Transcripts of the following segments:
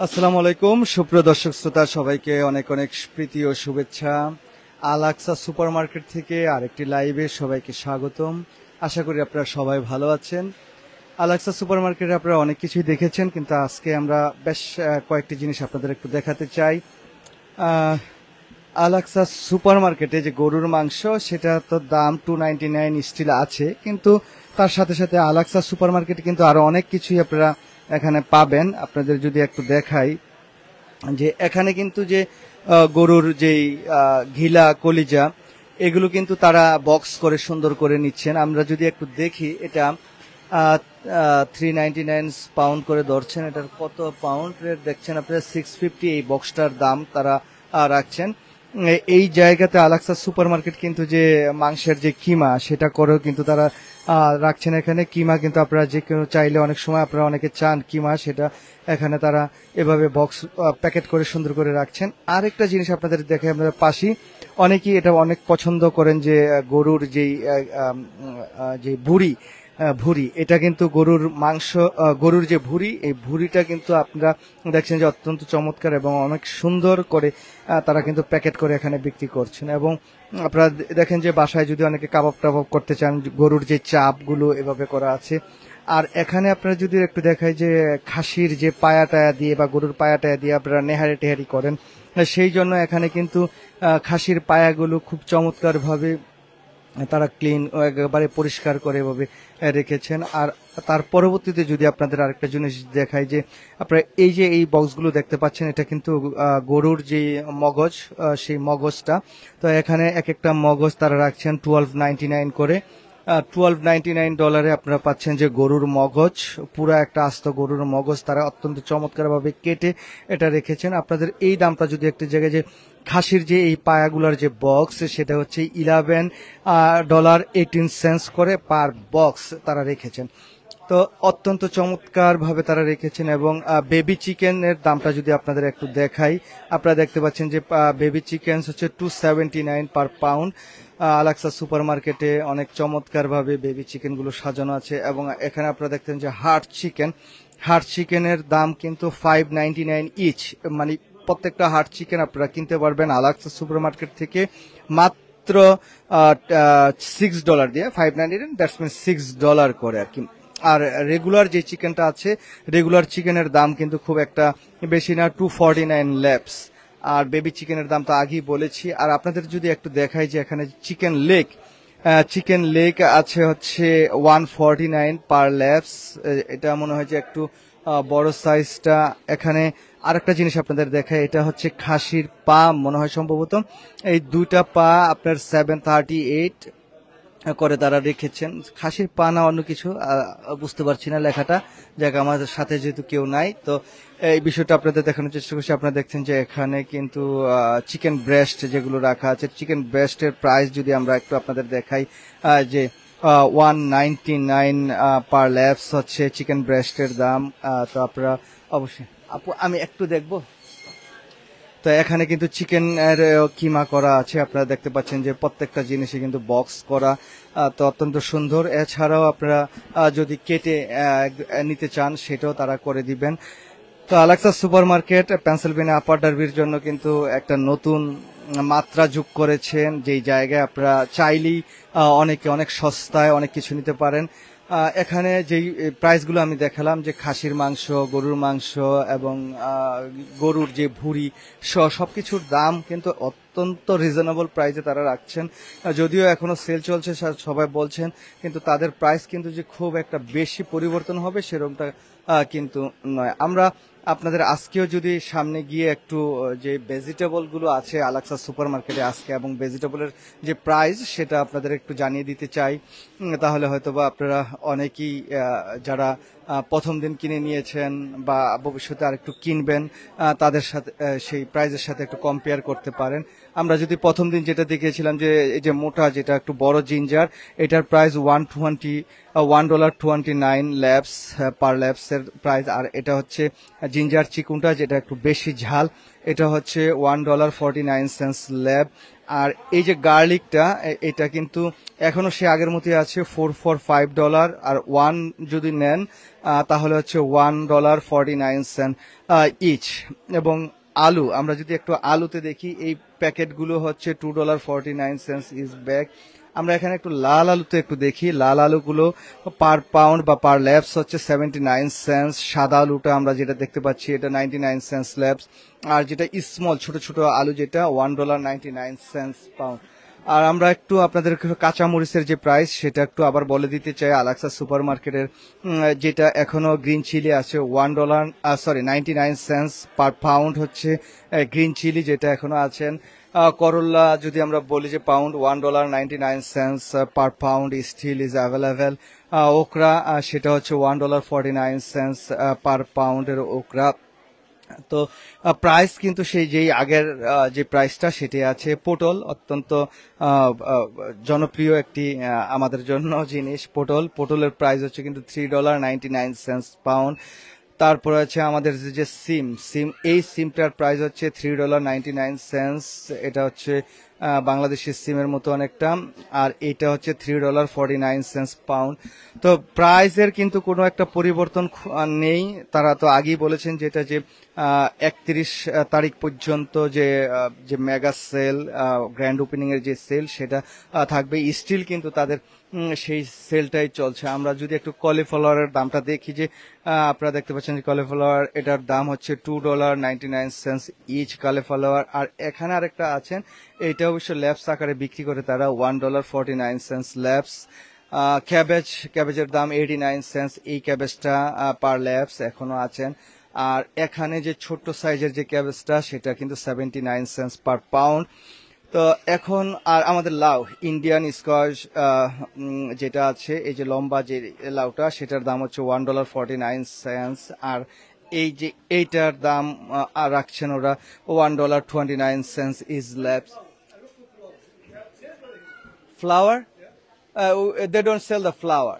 আসসালামু আলাইকুম সুপ্রিয় দর্শক শ্রোতা সবাইকে অনেক অনেক প্রীতি ও শুভেচ্ছা। আলাক্সা সুপারমার্কেট থেকে আরেকটি লাইভে সবাইকে স্বাগতম। আশা করি আপনারা সবাই ভালো আছেন। আলাক্সা সুপারমার্কেটে আপনারা অনেক কিছুই দেখেছেন, কিন্তু আজকে আমরা বেশ কয়েকটি জিনিস আপনাদের একটু দেখাতে চাই। আলাক্সা সুপারমার্কেটে যে গরুর মাংস, সেটা তো দাম $2.99 স্টিল আছে, কিন্তু তার সাথে সাথে আলাক্সা সুপারমার্কেটে কিন্তু আরো অনেক কিছুই আপনারা এখানে পাবেন। আপনাদের যদি একটু দেখাই যে এখানে কিন্তু যে গরুর যেই ঘিলা কলিজা, এগুলো কিন্তু তারা বক্স করে সুন্দর করে নিচ্ছেন। আমরা যদি একটু দেখি, এটা 399 পাউন্ড করে ধরছেন। এটার কত পাউন্ড রেট দেখছেন আপনারা? 650 এই বক্সটার দাম তারা রাখছেন। এই জায়গাতে আলাক্সা সুপারমার্কেট কিন্তু যে মাংসের যে কিমা, সেটা করেও কিন্তু তারা রাখছেন এখানে। কিমা কিন্তু আপনারা যে কেউ চাইলে, অনেক সময় আপনারা অনেকে চান কিমা, সেটা এখানে তারা এভাবে বক্স প্যাকেট করে সুন্দর করে রাখছেন। আরেকটা জিনিস আপনাদের দেখে আপনাদের পাশি, অনেকেই এটা অনেক পছন্দ করেন যে গরুর যেই যে ভুঁড়ি, এটা কিন্তু গরুর মাংস, গরুর যে ভুঁড়ি, এই ভুঁড়িটা কিন্তু আপনারা দেখছেন যে অত্যন্ত চমৎকার এবং অনেক সুন্দর করে তারা কিন্তু প্যাকেট করে এখানে বিক্রি করছেন। এবং আপনারা দেখেন যে বাসায় যদি অনেকে কাবাব টাবাব করতে চান, গরুর যে চাপগুলো এভাবে করা আছে। আর এখানে আপনারা যদি একটু দেখায় যে খাসির যে পায়া টায়া দিয়ে বা গরুর পায়া টায়া দিয়ে আপনারা নেহারি টেহারি করেন, সেই জন্য এখানে কিন্তু খাসির পায়াগুলো খুব চমৎকার ভাবে তারা ক্লিন একেবারে পরিষ্কার করে এভাবে রেখেছেন। আর তার পরবর্তীতে যদি আপনাদের আরেকটা জিনিস দেখায় যে আপনারা এই যে এই বক্সগুলো দেখতে পাচ্ছেন, এটা কিন্তু গরুর যে মগজ, সেই মগজটা। তো এখানে এক একটা মগজ তারা রাখছেন $12.99 করে। $12.99 আপনারা পাচ্ছেন যে গরুর মগজ, পুরো একটা আস্ত গরুর মগজ তারা অত্যন্ত চমৎকার ভাবে কেটে এটা রেখেছেন। আপনাদের এই দামটা যদি একটা জায়গায় যে খাসির যে এই পায়াগুলার যে বক্স, সেটা হচ্ছে $11.18 করে পার বক্স তারা রেখেছেন। তো অত্যন্ত চমৎকার ভাবে তারা রেখেছেন। এবং বেবি চিকেনের দামটা যদি আপনাদের একটু দেখাই, আপনারা দেখতে পাচ্ছেন যে বেবি চিকেন হচ্ছে $2.79 পার পাউন্ড। আলাক্সা সুপারমার্কেটে অনেক চমৎকার ভাবে বেবি চিকেন গুলো সাজানো আছে। এবং এখানে আপনারা দেখতেন যে হার্ট চিকেনের দাম কিন্তু $5.99 ইচ, মানে প্রত্যেকটা হার্ট চিকেন আপনারা কিনতে পারবেন আলাক্সা সুপারমার্কেট থেকে মাত্র $6 দিয়ে। $5.99 দ্যাটস মিন $6 করে আর কি। আর রেগুলার যে চিকেনটা আছে, রেগুলার চিকেনের দাম কিন্তু খুব একটা বেশি না, $2.49 ল্যাবস। আর বেবি চিকেনের দাম তো আগেই বলেছি। আর আপনাদের যদি একটু দেখাই যে এখানে চিকেন লেগ আছে হচ্ছে $1.49 পার ল্যাবস। এটা মনে হয় যে একটু বড় সাইজটা। এখানে আরেকটা জিনিস আপনাদের দেখায়, এটা হচ্ছে খাসির পা মনে হয় সম্ভবত। এই দুইটা পা আপনার $7.38 করে তারা রেখেছেন। খাসির পা না অন্য কিছু বুঝতে পারছি না লেখাটা, যাক আমাদের সাথে যেহেতু কেউ নাই, তো এই বিষয়টা আপনাদের দেখানোর চেষ্টা করছি। আপনারা দেখছেন যে এখানে কিন্তু চিকেন ব্রেস্ট যেগুলো রাখা আছে, চিকেন ব্রেস্টের প্রাইস যদি আমরা একটু আপনাদের দেখাই, যে $1.99 পার ল্যাবস হচ্ছে চিকেন ব্রেস্টের দাম। তো আপনারা অবশ্যই, আপু আমি একটু দেখবো। তো এখানে কিন্তু চিকেন এর কিমা করা আছে, আপনারা দেখতে পাচ্ছেন যে প্রত্যেকটা জিনিসে কিন্তু বক্স করা, তো অত্যন্ত সুন্দর। এছাড়াও আপনারা যদি কেটে নিতে চান, সেটাও তারা করে দিবেন। তো আলাক্সা সুপারমার্কেট পেনসিলভেনিয়া আপার ডার্বির জন্য কিন্তু একটা নতুন মাত্রা যোগ করেছেন, যেই জায়গায় আপনারা চাইলেই অনেক সস্তায় অনেক কিছু নিতে পারেন। এখানে যেই প্রাইসগুলো আমি দেখালাম, যে খাসির মাংস, গরুর মাংস এবং গরুর যে ভুঁড়ি, সবকিছুর দাম কিন্তু অত্যন্ত রিজনেবল প্রাইসে তারা রাখছেন। যদিও এখনো সেল চলছে সবাই বলছেন, কিন্তু তাদের প্রাইস কিন্তু যে খুব একটা বেশি পরিবর্তন হবে সেরকমটা কিন্তু নয়। আমরা আপনাদের আজকেও যদি সামনে গিয়ে একটু যে ভেজিটেবল গুলো আছে আলাক্সা সুপার মার্কেটে আজকে, এবং ভেজিটেবলের যে প্রাইস সেটা আপনাদের একটু জানিয়ে দিতে চাই। তাহলে হয়তোবা আপনারা অনেকেই যারা প্রথম দিন কিনে নিয়েছেন বা ভবিষ্যতে আরেকটু কিনবেন, তাদের সাথে সেই প্রাইসের সাথে একটু কম্পেয়ার করতে পারেন। আমরা যদি প্রথম দিন যেটা দেখিয়েছিলাম, যে এই যে মোটা যেটা একটু বড় জিঞ্জার, এটার প্রাইস $1.29 ল্যাবস পার ল্যাবসের প্রাইস। আর এটা হচ্ছে জিঞ্জার চিকুনটা, যেটা একটু বেশি ঝাল, এটা হচ্ছে $1.49 ল্যাব। আর এই যে গার্লিকটা এটা কিন্তু এখনো সে আগের মতোই আছে $4 আর ওয়ান যদি নেন তাহলে হচ্ছে $1.49 ইচ। এবং আলু আমরা যদি একটু আলুতে দেখি এই প্যাকেটগুলো হচ্ছে $2.49 ইজ ব্যাগ। আমরা এখানে একটু লাল আলুতে একটু দেখি, লাল আলুগুলো পার পাউন্ড বা পার ল্যাবস হচ্ছে 79 সেন্টস। সাদা আলুটা আমরা যেটা দেখতে পাচ্ছি এটা 99 সেন্টস ল্যাবস। আর যেটা স্মল ছোট ছোট আলু যেটা $1.99 পাউন্ড। আর আমরা একটু আপনাদের কাঁচা মরিচের যে প্রাইস সেটা একটু আবার বলে দিতে চাই। আলাক্সা সুপার মার্কেটের যেটা এখনো গ্রিন চিলি আছে $1.99 পার পাউন্ড হচ্ছে গ্রিন চিলি যেটা এখনো আছেন। করল্লা যদি আমরা বলি যে pound $1.99 per pound still is available. Okra সেটা হচ্ছে $1.49 পার পাউন্ডের ওকরা। তো প্রাইস কিন্তু সেই যেই আগের যে প্রাইসটা সেটি আছে। পটল অত্যন্ত জনপ্রিয় একটি আমাদের জন্য জিনিস পটলের প্রাইস হচ্ছে কিন্তু $3.99 পাউন্ড। তারপরে আছে আমাদের যে সিম এই সিমটার প্রাইস হচ্ছে $3.99। এটা হচ্ছে বাংলাদেশের সিমের মতো অনেকটা। আর এটা হচ্ছে $3.49 পাউন্ড। তো প্রাইসের কিন্তু কোনো একটা পরিবর্তন নেই। তারা তো আগেই বলেছেন যেটা যে 31 তারিখ পর্যন্ত যে মেগা সেল গ্র্যান্ড ওপেনিং এর যে সেল সেটা থাকবে। স্টিল কিন্তু তাদের সেই সেলটাই চলছে। আমরা যদি একটু কলিফ্লাওয়ারের দামটা দেখি যে আপনারা দেখতে পাচ্ছেন যে কলিফ্লাওয়ার এটার দাম হচ্ছে $2.99 ইচ কলিফ্লাওয়ার। আর এখানে আরেকটা আছেন এটা অবশ্য ল্যাবস আকারে বিক্রি করে তারা $1.49 ল্যাবস। ক্যাবেজের দাম 89 সেন্টস এই ক্যাবেজটা পার ল্যাবস এখনো আছেন। আর এখানে যে ছোট্ট সাইজের যে ক্যাবেজটা সেটা কিন্তু 79 সেন্টস পার পাউন্ড। তো এখন আর আমাদের লাউ ইন্ডিয়ান স্কোয়াশ যেটা আছে এই যে লম্বা যে লাউটা সেটার দাম হচ্ছে $1.49। আর এই যে এইটার দাম আর রাখছেন ওরা $1.29 is labs. Flower they don't sell the flower।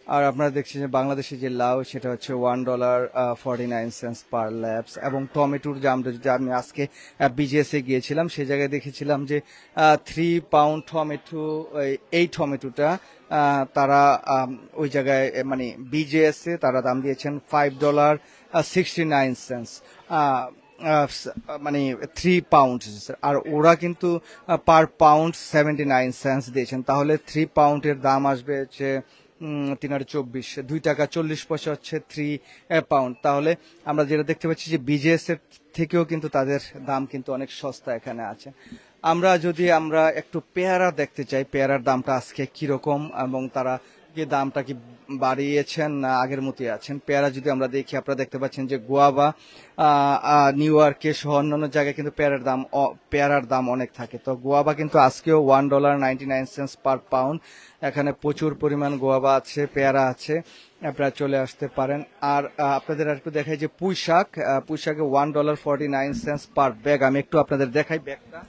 আর আপনারা দেখছেন যে বাংলাদেশে যে লাউ সেটা হচ্ছে $1.49 পার ল্যাবস। এবং টমেটোর দাম যদি আমি আজকে বিজিএসে গিয়েছিলাম সেই জায়গায় দেখেছিলাম যে 3 পাউন্ড টমেটো এই টমেটোটা তারা ওই জায়গায় মানে বিজিএসে তারা দাম দিয়েছেন $5.69 মানে 3 পাউন্ড। আর ওরা কিন্তু পার পাউন্ড 79 সেন্টস দিয়েছেন। তাহলে 3 পাউন্ডের দাম আসবে হচ্ছে 3.24 $2.40 হচ্ছে 3 পাউন্ড। তাহলে আমরা যেটা দেখতে পাচ্ছি যে বিজেএস এর থেকেও কিন্তু তাদের দাম কিন্তু অনেক সস্তা এখানে আছে। আমরা একটু পেয়ারা দেখতে চাই, পেয়ারার দামটা আজকে কিরকম এবং তারা কি দামটা কি বাড়িয়েছেন না আগের মতোই আছেন। পেয়ারা যদি আমরা দেখি আপনারা দেখতে পাচ্ছেন যে গোয়াবা নিউ ইয়র্কে সহ অন্যান্য জায়গায় কিন্তু পেয়ারার দাম অনেক থাকে। তো গোয়াবা কিন্তু আজকেও $1.99 পার পাউন্ড। এখানে প্রচুর পরিমাণ গোয়াবা আছে, পেয়ারা আছে, আপনারা চলে আসতে পারেন। আর আপনাদের আর একটু দেখাই যে পুঁইশাকে $1.49 পার ব্যাগ। আমি একটু আপনাদের দেখাই ব্যাগটা।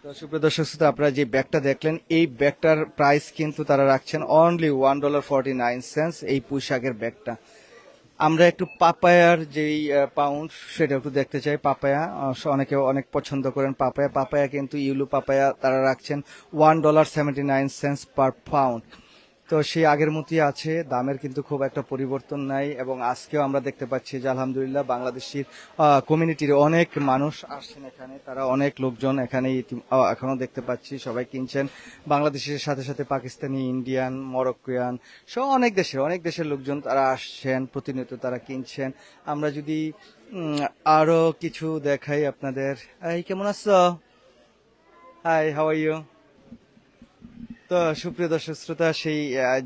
তো সুপ্রিয় দর্শক শ্রোতা আপনারা যে ব্যাগটা দেখলেন এই ব্যাগটার প্রাইস কিন্তু তারা রাখছেন অনলি $1.49 এই পুঁইশাকের ব্যাগটা। আমরা একটু পাপায়ার যেই পাউন্ড সেটা একটু দেখতে চাই। পাপায়া অনেকে অনেক পছন্দ করেন পাপায়া কিন্তু ইউলু পাপায়া তারা রাখছেন $1.79 পার পাউন্ড। তো সেই আগের মতোই আছে, দামের কিন্তু খুব একটা পরিবর্তন নাই। এবং আজকেও আমরা দেখতে পাচ্ছি যে আলহামদুলিল্লাহ বাংলাদেশের কমিউনিটির অনেক মানুষ আসছেন এখানে, তারা অনেক লোকজন এখানে এখনো দেখতে পাচ্ছি সবাই কিনছেন। বাংলাদেশের সাথে সাথে পাকিস্তানি, ইন্ডিয়ান, মরক্কোয়ান সব অনেক দেশের লোকজন তারা আসছেন, প্রতিনিয়ত তারা কিনছেন। আমরা যদি আরো কিছু দেখাই আপনাদের। এই কেমন আছো? Hi, how are you? তো সুপ্রিয় দর্শক শ্রোতা সেই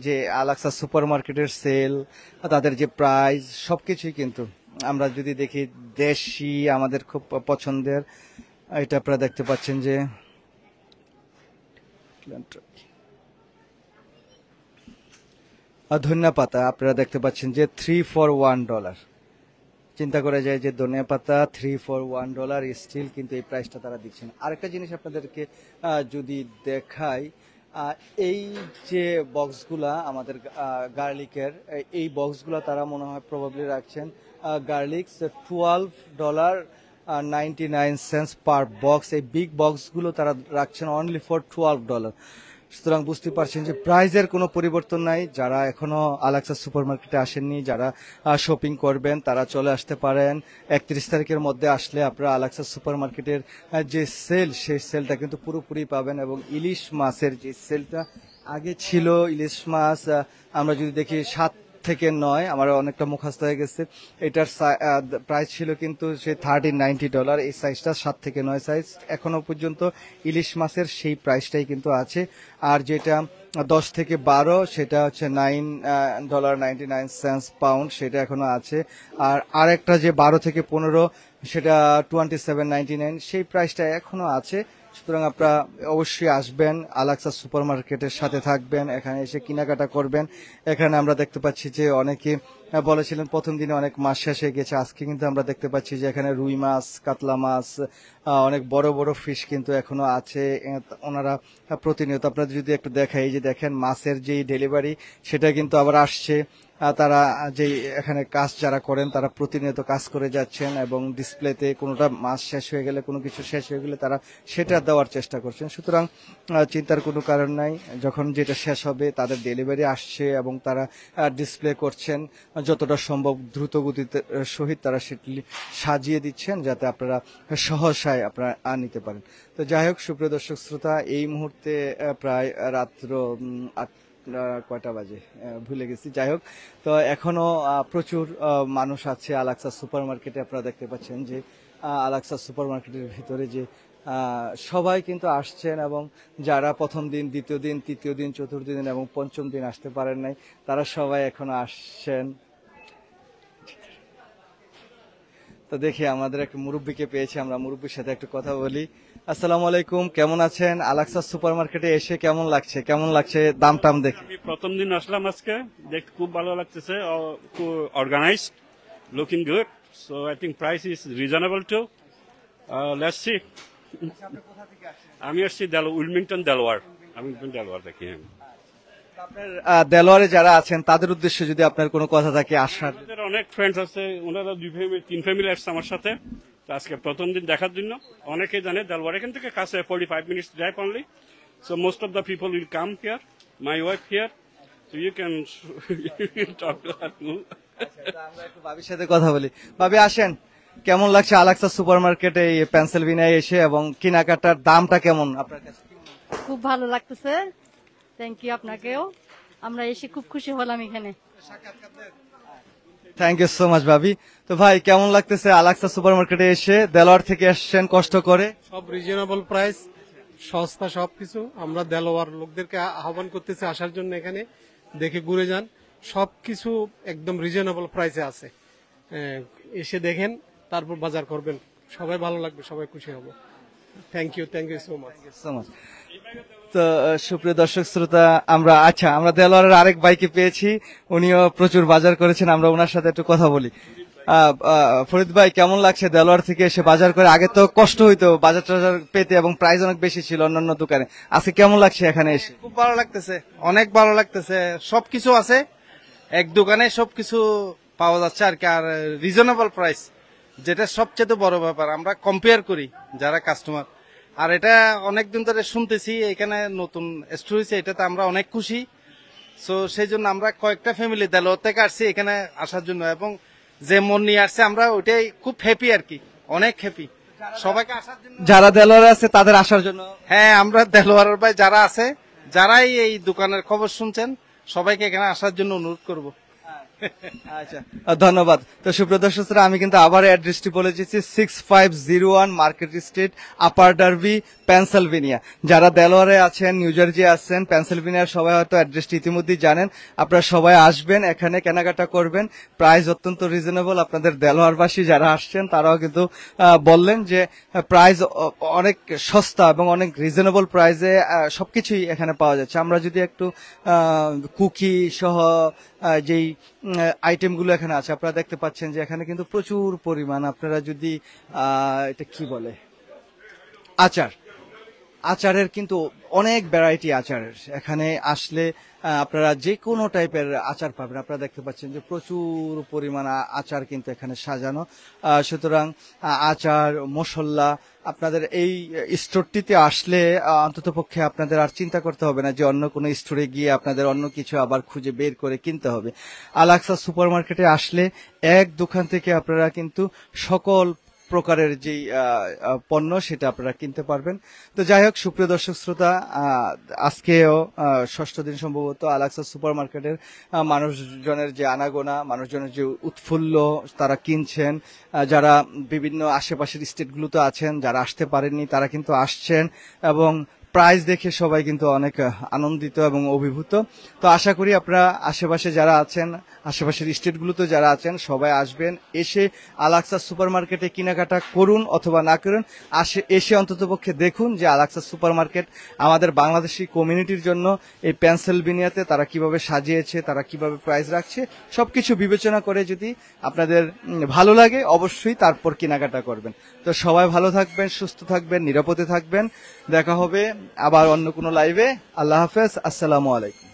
যে আলাক্সা সুপার মার্কেটের সেল, তাদের যে প্রাইস সবকিছুই কিন্তু আমরা যদি দেখি দেশি আমাদের খুব পছন্দের। এটা আপনারা দেখতে পাচ্ছেন যে ধনিয়া পাতা আপনারা দেখতে পাচ্ছেন যে $3 for $1। চিন্তা করা যায় যে ধনিয়া পাতা $3 for $1 স্টিল কিন্তু এই প্রাইসটা তারা দিচ্ছেন। আরেকটা জিনিস আপনাদেরকে যদি দেখাই আহ, এই যে বক্সগুলা আমাদের গার্লিকের, এই বক্সগুলা তারা মনে হয় প্রবাবলি রাখছেন গার্লিক $12.99 পার বক্স। এই বিগ বক্সগুলো তারা রাখছেন অনলি ফর $12। সুতরাং বুঝতে পারছেন যে প্রাইজের কোনো পরিবর্তন নাই। যারা এখনো আলাক্সা সুপারমার্কেটে আসেননি, যারা শপিং করবেন, তারা চলে আসতে পারেন। 31 তারিখের মধ্যে আসলে আপনারা আলাক্সা সুপারমার্কেটের যে সেল, সেই সেলটা কিন্তু পুরোপুরি পাবেন। এবং ইলিশ মাছের যে সেলটা আগে ছিল, ইলিশ মাছ আমরা যদি দেখি 7 থেকে 9, আমার অনেকটা মুখস্থ হয়ে গেছে, এটার প্রাইস ছিল কিন্তু সে $13.90। এই সাইজটা 7 থেকে 9 সাইজ এখনো পর্যন্ত ইলিশ মাছের সেই প্রাইসটাই কিন্তু আছে। আর যেটা 10 থেকে 12 সেটা হচ্ছে $9.99 পাউন্ড, সেটা এখনো আছে। আর আরেকটা যে 12 থেকে 15 সেটা $27.99, সেই প্রাইসটা এখনো আছে। সুতরাং আপনারা অবশ্যই আসবেন, আলাক্সা সুপারমার্কেটের সাথে থাকবেন, এখানে এসে কেনাকাটা করবেন। এখানে আমরা দেখতে পাচ্ছি যে অনেকে বলেছিলেন প্রথম দিনে অনেক মাছ শেষ হয়ে গেছে, আজকে কিন্তু আমরা দেখতে পাচ্ছি যে এখানে রুই মাছ, কাতলা মাছ, অনেক বড় বড় ফিশ কিন্তু এখনো আছে। ওনারা প্রতিনিয়ত, আপনাদের যদি একটু দেখাই, এই যে দেখেন মাছের যে ডেলিভারি সেটা কিন্তু আবার আসছে। তারা যে এখানে কাজ যারা করেন তারা প্রতিনিয়ত কাজ করে যাচ্ছেন এবং ডিসপ্লেতে কোনোটা মাছ শেষ হয়ে গেলে, কোনো কিছু শেষ হয়ে গেলে তারা সেটা দেওয়ার চেষ্টা করছেন। সুতরাং চিন্তার কোনো কারণ নাই, যখন যেটা শেষ হবে তাদের ডেলিভারি আসছে এবং তারা ডিসপ্লে করছেন যতটা সম্ভব দ্রুত গতিতে সহিত তারা সেটি সাজিয়ে দিচ্ছেন যাতে আপনারা সহসায় আপনারা নিতে পারেন। তো যাই হোক, সুপ্রিয় দর্শক শ্রোতা, এই মুহূর্তে প্রায় রাত্র 8 কয়টা বাজে ভুলে গেছি। যাই হোক, তো এখনো প্রচুর মানুষ আছে আলাক্সা সুপারমার্কেটে। আপনারা দেখতে পাচ্ছেন যে আলাক্সা সুপারমার্কেটের ভিতরে যে সবাই কিন্তু আসছেন এবং যারা প্রথম দিন, দ্বিতীয় দিন, তৃতীয় দিন, চতুর্থ দিন এবং পঞ্চম দিন আসতে পারেন নাই, তারা সবাই এখনো আসছেন। তো দেখি আমাদের একটা মুরব্বীকে পেয়েছি, আমরা মুরব্বীর সাথে একটু কথা বলি। আসসালামু আলাইকুম, কেমন আছেন? আলাক্সা সুপারমার্কেটে এসে কেমন লাগছে, কেমন লাগছে দাম টাম দেখে? আমি প্রথম দিন আসলাম আজকে, দেখতে খুব ভালো লাগতেছে, খুব organised, looking good, so I think price is reasonable too. Let's see. আমি আসছি উইলমিংটন দেলোয়ার, আমি দেলোয়ার দেখি। আপনার দেলোয়ারে যারা আছেন তাদের উদ্দেশ্যে যদি আপনার কোনো কথা থাকে আসার? আমাদের অনেক ফ্রেন্ডস আছে, ওনারা 2 ফ্যামিলি 3 ফ্যামিলি আসছে আমার সাথে। তো আজকে প্রথম দিন দেখার জন্য অনেকেই জানে দেলোয়ার এখান থেকে কাছে 45 minutes drive only. So most of the people will come here, my wife here, so you can talk to her too. আমরা একটু ভাবির সাথে কথা বলি। ভাবি, আসেন, কেমন লাগছে আলাক্সা সুপারমার্কেটে এই পেনসিলভেনিয়ায় এসে এবং কেনাকাটার দামটা কেমন আপনার কাছে? খুব ভালো লাগতেছে, থ্যাংক ইউ আপনাকেও। আমরা এসে খুব খুশি হলাম এখানে। থ্যাংক ইউ সো মাচ ভাবি। তো ভাই, কেমন লাগতেছে আলাক্সা সুপারমার্কেটে এসে? দেলোয়ার থেকে আসছেন কষ্ট করে, সব রিজনেবল প্রাইস, সস্তা সবকিছু। আমরা দেলোয়ার লোকদেরকে আহ্বান করতেছি আসার জন্য, এখানে দেখে ঘুরে যান, সবকিছু একদম রিজনেবল প্রাইসে আছে। এসে দেখেন, তারপর বাজার করবেন, সবাই ভালো লাগবে, সবাই খুশি হব। Thank you so much. So much. তো সুপ্রিয় দর্শক শ্রোতা, আমরা দেলোয়ারের আরেক ভাইকে পেয়েছি, উনিও প্রচুর বাজার করেছেন, আমরা ওনার সাথে একটু কথা বলি। ফরিদ ভাই, কেমন লাগছে দেলোয়ার থেকে এসে বাজার করে? আগে তো কষ্ট হইতো বাজার টাজার পেতে এবং প্রাইস অনেক বেশি ছিল অন্যান্য দোকানে, আজকে কেমন লাগছে এখানে এসে? খুব ভালো লাগতেছে, অনেক ভালো লাগতেছে। সবকিছু আছে এক দোকানে, সবকিছু পাওয়া যাচ্ছে আর কি, আর রিজনেবল প্রাইস, যেটা সবচেয়ে বড় ব্যাপার। আমরা কম্পেয়ার করি যারা কাস্টমার, আর এটা অনেকদিন ধরে শুনতেছি এখানে নতুন স্টোর হয়েছে, এটাতে আমরা অনেক খুশি। সো সেই জন্য আমরা কয়েকটা ফ্যামিলি দেলোয়ার থেকে আসছি এখানে আসার জন্য, এবং যে মন নিয়ে আসছে আমরা ওইটাই খুব হ্যাপি আর কি, অনেক হ্যাপি সবাইকে আসার জন্য। যারা দেলোয়ারে আছে তাদের আসার জন্য, হ্যাঁ, আমরা দেলোয়ারের ভাই যারা আছে, যারাই এই দোকানের খবর শুনছেন, সবাইকে এখানে আসার জন্য অনুরোধ করব। আচ্ছা, ধন্যবাদ। তো সুপ্রিয় দর্শক শ্রোতা, আমি কিন্তু আবার অ্যাড্রেসটি বলে দিচ্ছি, 6501 মার্কেট স্ট্রিট, আপার ডার্বি, পেনসিলভেনিয়া। যারা দেলোয়ারে আছেন, নিউ জার্সি আছেন, পেনসিলভেনিয়ার সবাই হয়তো অ্যাড্রেসটি ইতিমধ্যেই জানেন। আপনারা সবাই আসবেন, এখানে কেনাকাটা করবেন, প্রাইস অত্যন্ত রিজনেবল। আপনাদের দেলোয়ারবাসী যারা আসছেন তারাও কিন্তু বললেন যে প্রাইস অনেক সস্তা এবং অনেক রিজনেবল প্রাইসে সবকিছুই এখানে পাওয়া যাচ্ছে। আমরা যদি একটু কুকি সহ যেই আইটেমগুলো এখানে আছে, আপনারা দেখতে পাচ্ছেন যে এখানে কিন্তু প্রচুর পরিমাণ, আপনারা যদি এটা কি বলে, আচার, আচারের কিন্তু অনেক ভ্যারাইটি আচারের এখানে আসলে আপনারা যে কোনো টাইপের আচার পাবেন। আপনারা দেখতে পাচ্ছেন যে প্রচুর পরিমাণ আচার কিন্তু এখানে সাজানো। সুতরাং আচার মশলা আপনাদের এই স্টোরটিতে আসলে অন্ততপক্ষে আপনাদের আর চিন্তা করতে হবে না যে অন্য কোনো স্টোরে গিয়ে আপনাদের অন্য কিছু আবার খুঁজে বের করে কিনতে হবে। আল আকসা সুপার মার্কেটে আসলে এক দোকান থেকে আপনারা কিন্তু সকল প্রকারের যেই পণ্য সেটা আপনারা কিনতে পারবেন। তো যাই হোক, সুপ্রিয় দর্শক শ্রোতা, আজকেও ষষ্ঠ দিন সম্ভবত আল আকসা সুপার মার্কেটের মানুষজনের যে আনাগোনা, মানুষজনের যে উৎফুল্ল, তারা কিনছেন, যারা বিভিন্ন আশেপাশের স্টেটগুলোতে আছেন, যারা আসতে পারেননি তারা কিন্তু আসছেন এবং প্রাইস দেখে সবাই কিন্তু অনেক আনন্দিত এবং অভিভূত। তো আশা করি আপনারা আশেপাশে যারা আছেন, আশেপাশের স্টেটগুলোতে যারা আছেন, সবাই আসবেন, এসে আল আকসা সুপার মার্কেটে কেনাকাটা করুন অথবা না করুন, এসে অন্ততপক্ষে দেখুন যে আল আকসা সুপার মার্কেট আমাদের বাংলাদেশি কমিউনিটির জন্য এই পেনসিলভেনিয়াতে তারা কিভাবে সাজিয়েছে, তারা কিভাবে প্রাইস রাখছে, সবকিছু বিবেচনা করে যদি আপনাদের ভালো লাগে অবশ্যই তারপর কেনাকাটা করবেন। তো সবাই ভালো থাকবেন, সুস্থ থাকবেন, নিরাপদে থাকবেন। দেখা হবে আবার অন্য কোনো লাইভে। আল্লাহ হাফেজ, আসসালামু আলাইকুম।